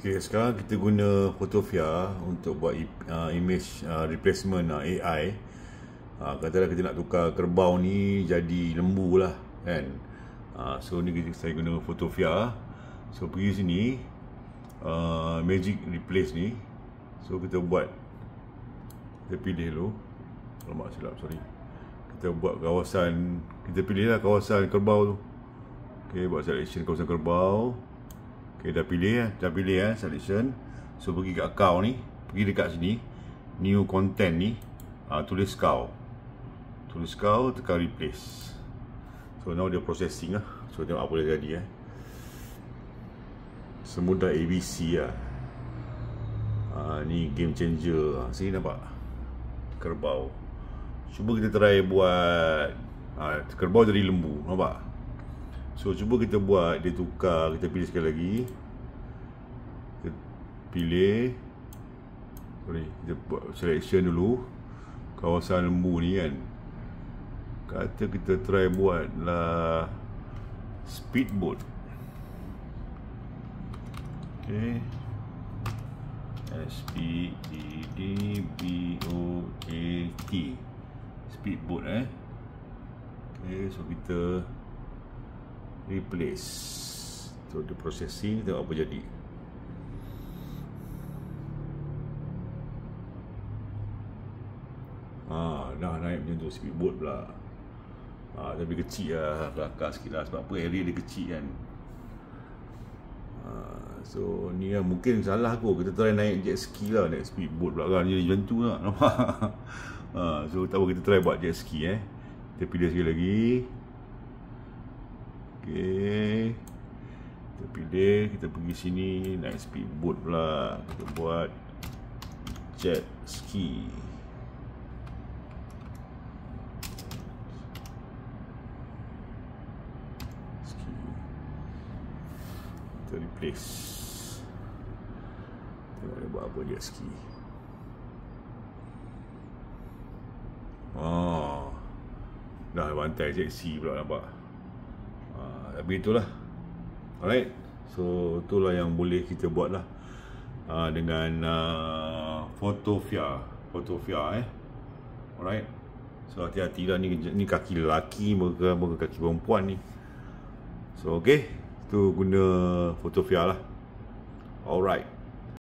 Okay, sekarang kita guna Photofia untuk buat image replacement AI. Katalah kita nak tukar kerbau ni jadi lembu lah kan. So ni saya guna Photofia. So pergi sini magic replace ni. So kita buat, kita pilih dulu. Alamak silap, sorry. Kita buat kawasan, kita pilih lah kawasan kerbau tu. Okay, buat selection kawasan kerbau. Okay, dah pilih selection. So pergi kat account ni, pergi dekat sini new content ni, tulis cow, tekan replace. So now dia processing lah. So tengok apa dia jadi semudah ABC lah. Ni game changer. Sini nampak kerbau. Cuba kita try buat kerbau jadi lembu, nampak? So cuba kita buat, dia tukar, kita pilih sekali lagi. Kita pilih, kita buat selection dulu kawasan lembu ni kan. Kata kita try buat lah speedboat. Okay, SPEDBOAT, speedboat Okay, so kita replace. So dia processing, tengok apa jadi. Dah naik macam tu speedboat pula. Tapi kecil lah, kelakar sikit lah. Sebab apa, area dia kecil kan. So ni lah, mungkin salah aku. Kita try naik jet ski lah, naik speedboat pula kan. Jadi macam tu lah, nampak? So tak apa, kita try buat jet ski Kita pilih sekali lagi. Okay, kita pilih, kita pergi sini, naik speedboat pula. Kita buat jet ski. Kita replace. Tengok dia buat apa jet ski. Dah bantai jet ski pula, nampak? Tapi itulah. Alright. So itulah yang boleh kita buat lah dengan Photofia. Alright. So hati-hati lah, ni kaki lelaki, bukan kaki perempuan ni. So okay, tu guna Photofia lah. Alright.